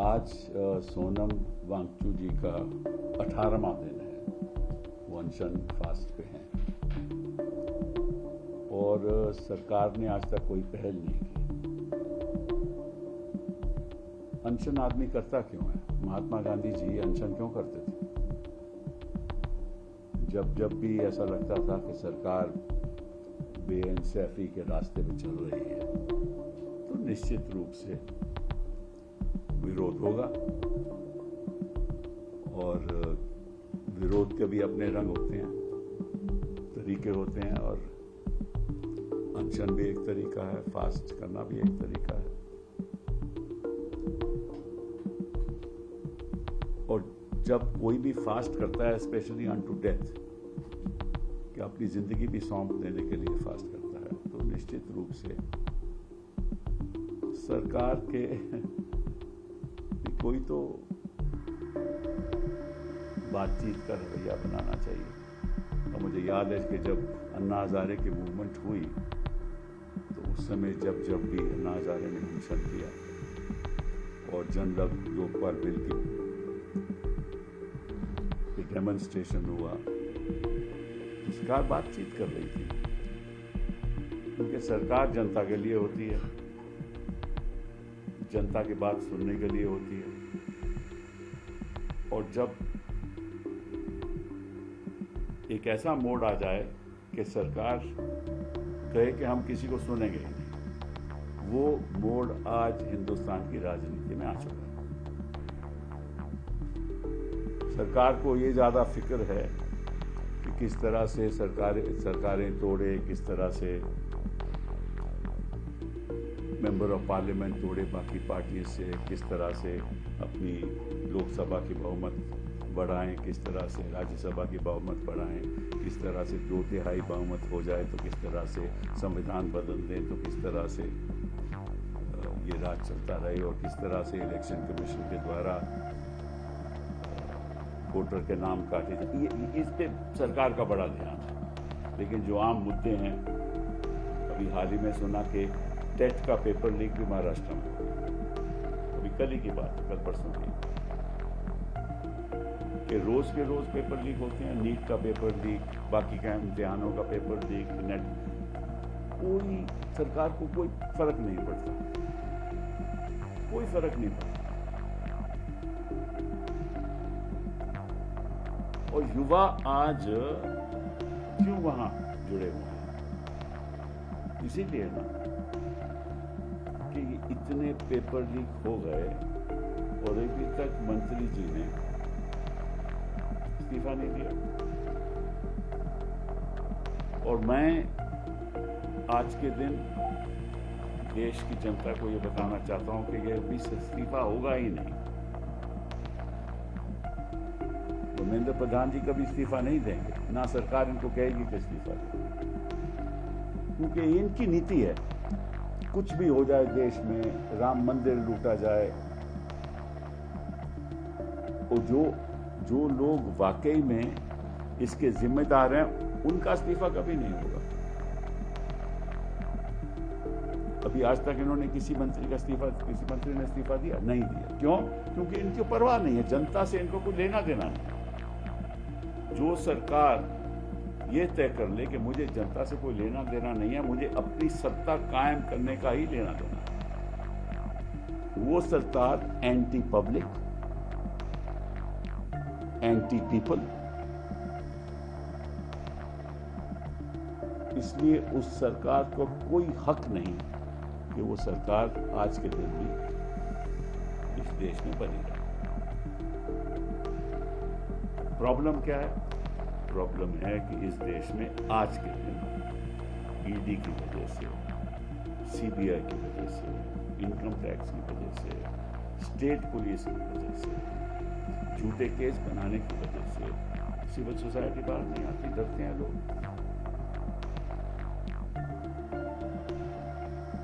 आज सोनम वांगचुक जी का 18वां दिन है, वो अनशन फास्ट पे हैं और सरकार ने आज तक कोई पहल नहीं की। अनशन आदमी करता क्यों है? महात्मा गांधी जी अनशन क्यों करते थे? जब भी ऐसा लगता था कि सरकार बेइंसाफी के रास्ते पे चल रही है तो निश्चित रूप से विरोध होगा, और विरोध के भी अपने रंग होते हैं, तरीके होते हैं, और अनशन भी एक तरीका है, फास्ट करना भी एक तरीका है। और जब कोई भी फास्ट करता है, स्पेशली अनटू डेथ, कि अपनी जिंदगी भी सौंप देने के लिए फास्ट करता है, तो निश्चित रूप से सरकार के कोई तो बातचीत का रवैया बनाना चाहिए। और मुझे याद है कि जब अन्ना हजारे की मूवमेंट हुई तो उस समय जब भी अन्ना हजारे ने अनशन किया और जन लोकपाल बिल की डेमोन्स्ट्रेशन हुआ, तो सरकार बातचीत कर रही थी, क्योंकि सरकार जनता के लिए होती है, जनता की बात सुनने के लिए होती है। और जब एक ऐसा मोड़ आ जाए कि सरकार कहे कि हम किसी को सुनेंगे ही नहीं, वो मोड़ आज हिंदुस्तान की राजनीति में आ चुका है। सरकार को ये ज्यादा फिक्र है कि किस तरह से सरकारें तोड़े, किस तरह से मेंबर ऑफ पार्लियामेंट तोड़े बाकी पार्टी से, किस तरह से अपनी लोकसभा की बहुमत बढ़ाएं, किस तरह से राज्यसभा की बहुमत बढ़ाएं, किस तरह से 2/3 बहुमत हो जाए, तो किस तरह से संविधान बदल दें, तो किस तरह से ये राज चलता रहे, और किस तरह से इलेक्शन कमीशन के द्वारा वोटर के नाम काटे जाए। इस पे सरकार का बड़ा ध्यान है। लेकिन जो आम मुद्दे हैं, अभी हाल ही में सुना कि टेट का पेपर लीक भी महाराष्ट्र में, अभी कल ही की बात है, कल परसों की, कि रोज के रोज पेपर लीक होते हैं। नीट का पेपर लीक, बाकी का इम्तिहानों का पेपर लीक, नेट, कोई सरकार को कोई फर्क नहीं पड़ता, कोई फर्क नहीं पड़ता। और युवा आज क्यों वहां जुड़े हुए हैं? इसीलिए ना कि इतने पेपर लीक हो गए और अभी तक मंत्री जी ने इस्तीफा नहीं दिया। और मैं आज के दिन देश की जनता को ये बताना चाहता हूं कि ये अभी इस्तीफा होगा ही नहीं। धर्मेंद्र प्रधान जी कभी इस्तीफा नहीं देंगे, ना सरकार इनको कहेगी कि इस्तीफा दें, क्योंकि इनकी नीति है कुछ भी हो जाए देश में, राम मंदिर लूटा जाए, और जो लोग वाकई में इसके जिम्मेदार हैं उनका इस्तीफा कभी नहीं होगा। अभी आज तक इन्होंने किसी मंत्री ने इस्तीफा दिया? नहीं दिया। क्यों? क्योंकि इनकी परवाह नहीं है, जनता से इनको कोई लेना देना नहीं। जो सरकार ये तय कर ले कि मुझे जनता से कोई लेना देना नहीं है, मुझे अपनी सत्ता कायम करने का ही लेना देना है, वो सरकार एंटी पब्लिक, एंटी पीपल, इसलिए उस सरकार को कोई हक नहीं कि वो सरकार आज के दिन भी इस देश में बनी रहे। प्रॉब्लम क्या है? प्रॉब्लम है कि इस देश में आज के दिन ईडी की वजह से, सीबीआई की वजह से, इनकम टैक्स की वजह से, स्टेट पुलिस की वजह से, झूठे केस बनाने की वजह से सिविल सोसाइटी बाहर नहीं आती, डरते हैं लोग,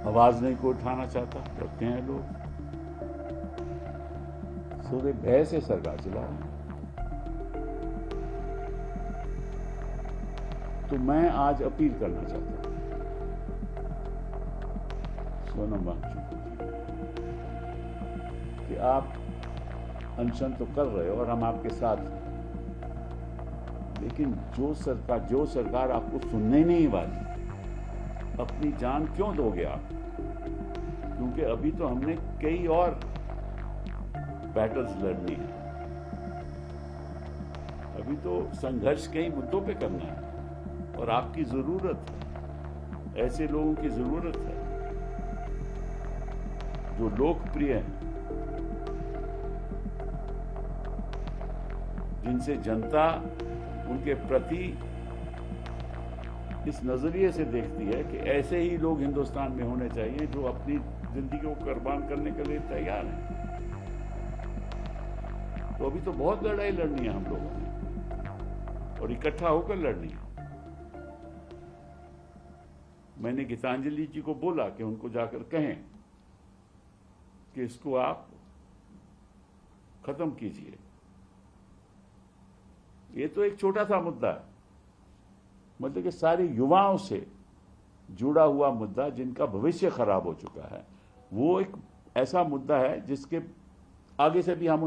आवाज नहीं को उठाना चाहता, डरते हैं लोग, वे भय से सरकार चला रहे हैं। तो मैं आज अपील करना चाहता हूं सोनम वांगचुक जी कि आप अनशन तो कर रहे हो और हम आपके साथ हैं। लेकिन जो सरकार आपको सुनने नहीं वाली, अपनी जान क्यों दोगे आप? क्योंकि अभी तो हमने कई और बैटल्स लड़नी है, अभी तो संघर्ष कई मुद्दों पे करना है और आपकी जरूरत है, ऐसे लोगों की जरूरत है जो लोकप्रिय हैं, जिनसे जनता उनके प्रति इस नजरिए से देखती है कि ऐसे ही लोग हिंदुस्तान में होने चाहिए जो अपनी जिंदगी को कुर्बान करने के लिए तैयार हैं। तो अभी तो बहुत लड़ाई लड़नी है हम लोगों ने और इकट्ठा होकर लड़नी है। मैंने गीतांजलि जी को बोला कि उनको जाकर कहें कि इसको आप खत्म कीजिए। ये तो एक छोटा सा मुद्दा है, मतलब कि सारे युवाओं से जुड़ा हुआ मुद्दा, जिनका भविष्य खराब हो चुका है, वो एक ऐसा मुद्दा है जिसके आगे से भी हम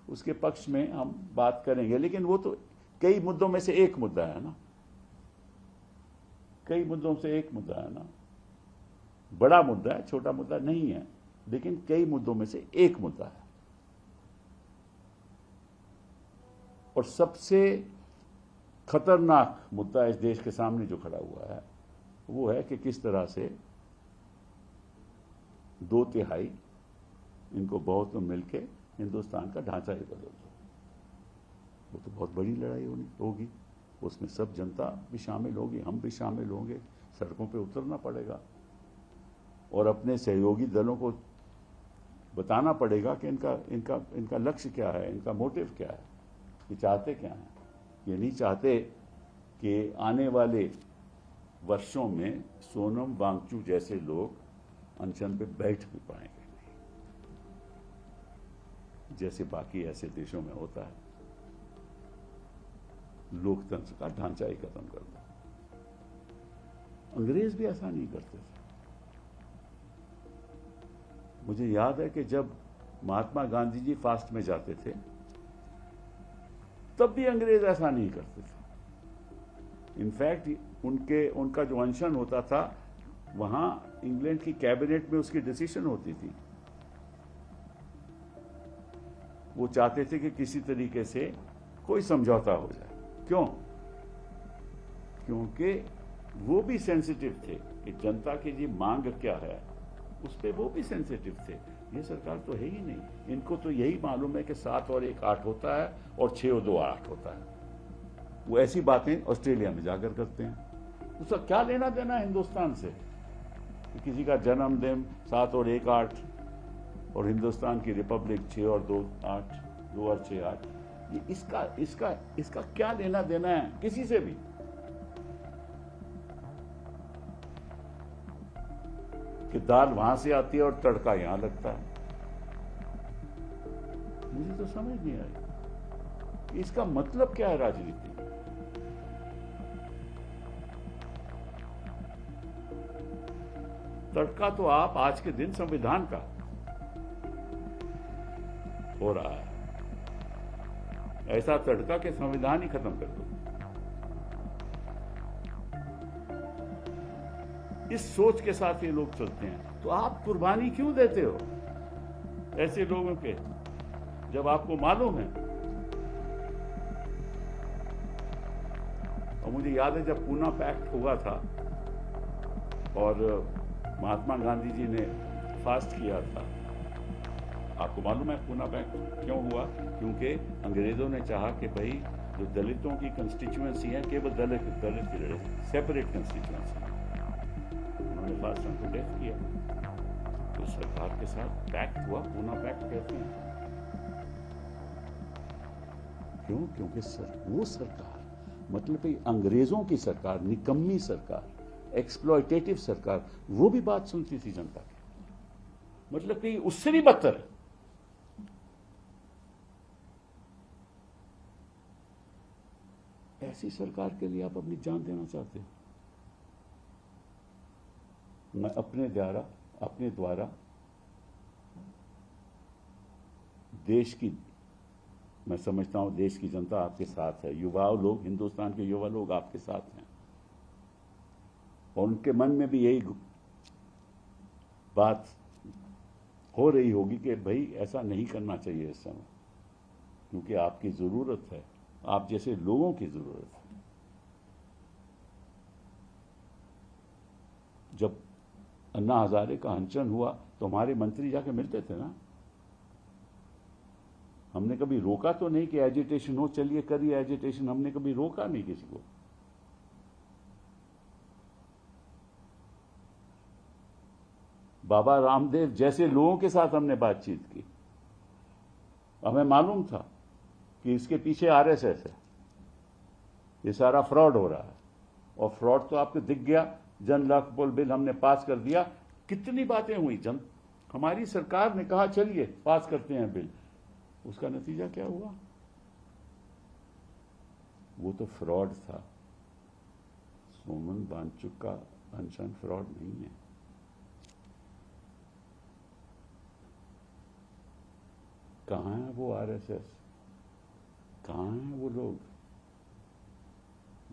उसके पक्ष में हम बात करेंगे। लेकिन वो तो कई मुद्दों में से एक मुद्दा है ना, कई मुद्दों से एक मुद्दा है ना, बड़ा मुद्दा है, छोटा मुद्दा नहीं है, लेकिन कई मुद्दों में से एक मुद्दा है। और सबसे खतरनाक मुद्दा इस देश के सामने जो खड़ा हुआ है वो है कि किस तरह से 2/3 इनको बहुत मिलके हिंदुस्तान का ढांचा ही बदल दो। वो तो बहुत बड़ी लड़ाई होगी, उसमें सब जनता भी शामिल होगी, हम भी शामिल होंगे, सड़कों पे उतरना पड़ेगा और अपने सहयोगी दलों को बताना पड़ेगा कि इनका लक्ष्य क्या है, इनका मोटिव क्या है, ये चाहते क्या हैं। ये नहीं चाहते कि आने वाले वर्षों में सोनम वांगचुक जैसे लोग अनशन पे बैठ भी पाएंगे नहीं, जैसे बाकी ऐसे देशों में होता है। लोकतंत्र का ढांचा ही खत्म कर दो। अंग्रेज भी ऐसा नहीं करते थे। मुझे याद है कि जब महात्मा गांधी जी फास्ट में जाते थे तब भी अंग्रेज ऐसा नहीं करते थे। इनफैक्ट उनका जो अनशन होता था वहां इंग्लैंड की कैबिनेट में उसकी डिसीजन होती थी। वो चाहते थे कि किसी तरीके से कोई समझौता हो जाए। क्यों? क्योंकि वो भी सेंसिटिव थे कि जनता की जी मांग क्या है, उस पर वो भी सेंसिटिव थे। ये सरकार तो है ही नहीं, इनको तो यही मालूम है कि 7 और 1 8 होता है और 6 और 2 8 होता है। वो ऐसी बातें ऑस्ट्रेलिया में जाकर करते हैं। उसका क्या लेना देना है हिंदुस्तान से? किसी का जन्मदिन 7 और 1 8 और हिंदुस्तान की रिपब्लिक 6 और 2 8, 2 और 6 8, ये इसका क्या लेना देना है किसी से भी? कि दाल वहां से आती है और तड़का यहां लगता है। मुझे तो समझ नहीं आई इसका मतलब क्या है राजनीति। तड़का तो आप आज के दिन संविधान का हो रहा है, ऐसा तड़का के संविधान ही खत्म कर दो। इस सोच के साथ ये लोग चलते हैं। तो आप कुर्बानी क्यों देते हो ऐसे लोगों के, जब आपको मालूम है? और मुझे याद है जब पूना पैक्ट हुआ था और महात्मा गांधी जी ने फास्ट किया था, आपको मालूम है पूना पैक्ट क्यों हुआ? क्योंकि अंग्रेजों ने चाहा कि भाई जो दलितों की कंस्टिट्यूएंसी है केवल दलित की लड़े, सेपरेट कंस्टिट्यूएंसी, उन्होंने फास्ट को डेथ किया। तो सरकार के साथ पैक्ट हुआ, पूना पैक्ट कहते हैं। क्यों? क्योंकि वो सरकार, मतलब कि अंग्रेजों की सरकार, निकम्मी सरकार, एक्सप्लॉयटेटिव सरकार, वो भी बात सुनती थी जनता की। मतलब कि उससे भी बदतर है। ऐसी सरकार के लिए आप अपनी जान देना चाहते हो? मैं अपने द्वारा देश की, मैं समझता हूं देश की जनता आपके साथ है, युवा लोग, हिंदुस्तान के युवा लोग आपके साथ हैं, और उनके मन में भी यही बात हो रही होगी कि भाई ऐसा नहीं करना चाहिए इस समय, क्योंकि आपकी जरूरत है, आप जैसे लोगों की जरूरत है। जब अन्ना हजारे का अनशन हुआ तो हमारे मंत्री जाके मिलते थे ना, हमने कभी रोका तो नहीं कि एजिटेशन हो, चलिए करिए एजिटेशन, हमने कभी रोका नहीं किसी को। बाबा रामदेव जैसे लोगों के साथ हमने बातचीत की, हमें मालूम था कि इसके पीछे आरएसएस है, ये सारा फ्रॉड हो रहा है, और फ्रॉड तो आपको दिख गया। जन लोकपाल बिल हमने पास कर दिया, कितनी बातें हुई, हमारी सरकार ने कहा चलिए पास करते हैं बिल, उसका नतीजा क्या हुआ? वो तो फ्रॉड था। सोमन वांगचुक का अनशन फ्रॉड नहीं है। कहां है वो आरएसएस, कहां है वो लोग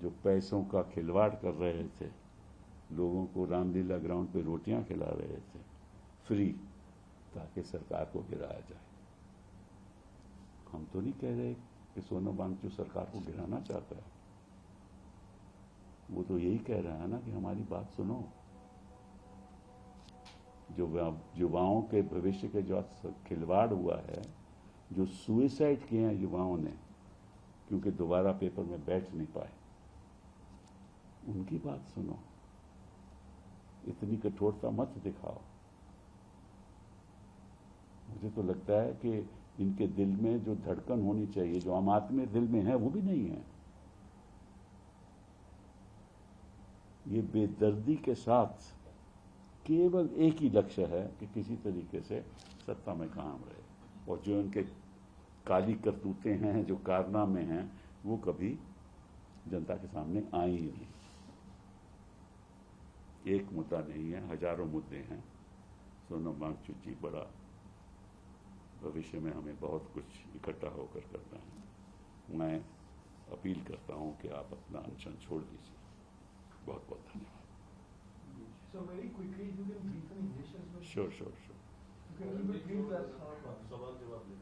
जो पैसों का खिलवाड़ कर रहे थे, लोगों को रामलीला ग्राउंड पे रोटियां खिला रहे थे फ्री, ताकि सरकार को गिराया जाए। हम तो नहीं कह रहे कि सोनम वांगचुक सरकार को गिराना चाहता है, वो तो यही कह रहा है ना कि हमारी बात सुनो। जो युवाओं के भविष्य के जो खिलवाड़ हुआ है, जो सुइसाइड किए हैं युवाओं ने क्योंकि दोबारा पेपर में बैठ नहीं पाए, उनकी बात सुनो, इतनी कठोरता मत दिखाओ। मुझे तो लगता है कि इनके दिल में जो धड़कन होनी चाहिए, जो आम आदमी दिल में है, वो भी नहीं है। ये बेदर्दी के साथ केवल एक ही लक्ष्य है कि किसी तरीके से सत्ता में कायम रहे, और जो इनके काली करतूतें हैं, जो कारनामे हैं, वो कभी जनता के सामने आई ही नहीं। एक मुद्दा नहीं है, हजारों मुद्दे हैं। सोनम वांगचुक जी, बड़ा भविष्य में हमें बहुत कुछ इकट्ठा होकर करना है। मैं अपील करता हूं कि आप अपना अनशन छोड़ दीजिए। बहुत बहुत धन्यवाद। So very quickly, you can brief in English as well. Sure. You can be brief as सवाल जवाब ले।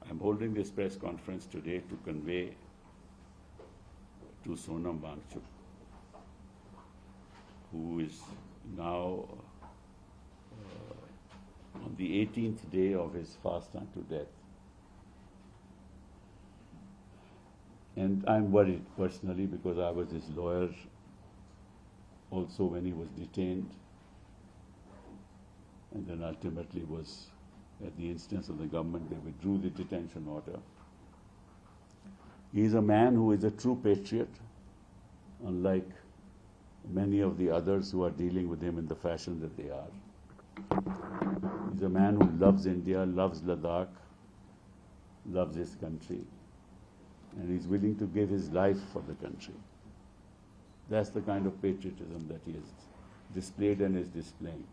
I'm holding this press conference today to convey to Sonam Wangchuk, who is now on the 18th day of his fast unto death. And I'm worried personally because I was his lawyer also when he was detained, and then ultimately was, at the instance of the government, they withdrew the detention order. He is a man who is a true patriot, unlike many of the others who are dealing with him in the fashion that they are. He's a man who loves India, loves Ladakh, loves his country, and he's willing to give his life for the country. That's the kind of patriotism that he has displayed and is displaying.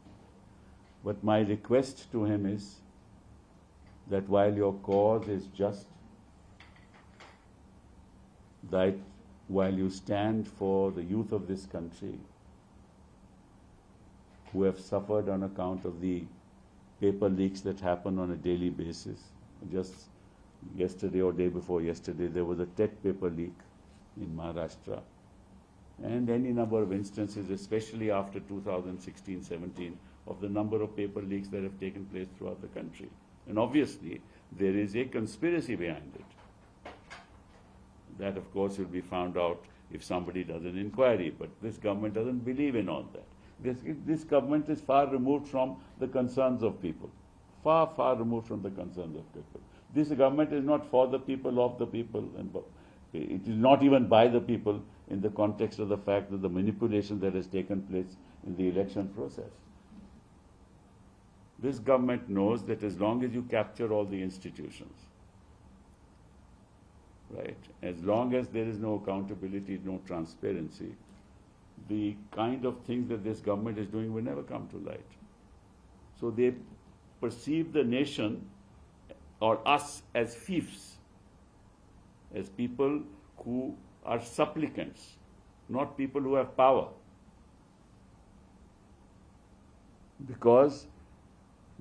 But my request to him is that while your cause is just, that while you stand for the youth of this country who have suffered on account of the paper leaks that happen on a daily basis. Just yesterday or day before yesterday, there was a TET paper leak in Maharashtra. And any number of instances, especially after 2016-17, of the number of paper leaks that have taken place throughout the country. And obviously, there is a conspiracy behind it. That, of course, will be found out if somebody does an inquiry. But this government doesn't believe in all that. This government is far removed from the concerns of people. Far, far removed from the concerns of people. This government is not for the people, of the people, and it is not even by the people in the context of the fact that the manipulation that has taken place in the election process. This government knows that as long as you capture all the institutions, right, as long as there is no accountability, no transparency, the kind of things that this government is doing will never come to light. So they perceive the nation or us as fiefs, as people who are supplicants, not people who have power. Because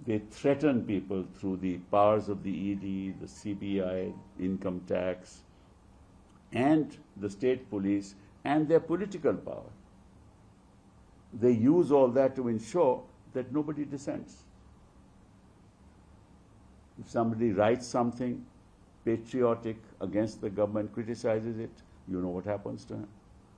they threaten people through the powers of the ED, the CBI, income tax, and the state police, and their political power. They use all that to ensure that nobody dissents. If somebody writes something patriotic against the government, criticizes it, you know what happens to him.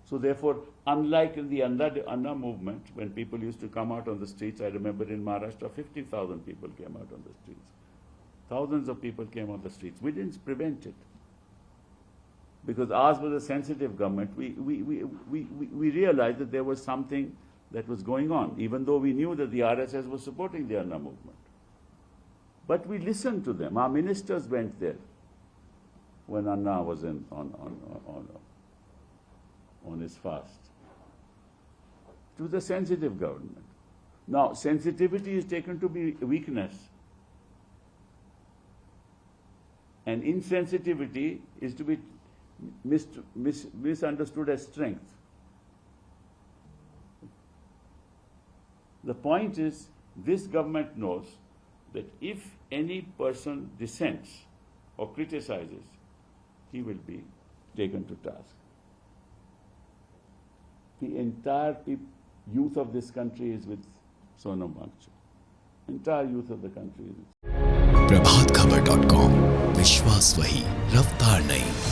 So therefore, unlike in the Anna movement, when people used to come out on the streets, I remember in Maharashtra, 50,000 people came out on the streets. Thousands of people came on the streets. We didn't prevent it. Because ours was a sensitive government. We realized that there was something that was going on, even though we knew that the RSS was supporting the Anna movement. But we listened to them. Our ministers went there when Anna was on his fast. It was a sensitive government. Now, sensitivity is taken to be weakness. And insensitivity is to be misunderstood as strength. The point is, this government knows that if any person dissents or criticizes, he will be taken to task. The entire youth of this country is with Sonam Wangchuk. Entire youth of the country is with प्रभातखबर.com, विश्वास वही, रफ्तार नहीं।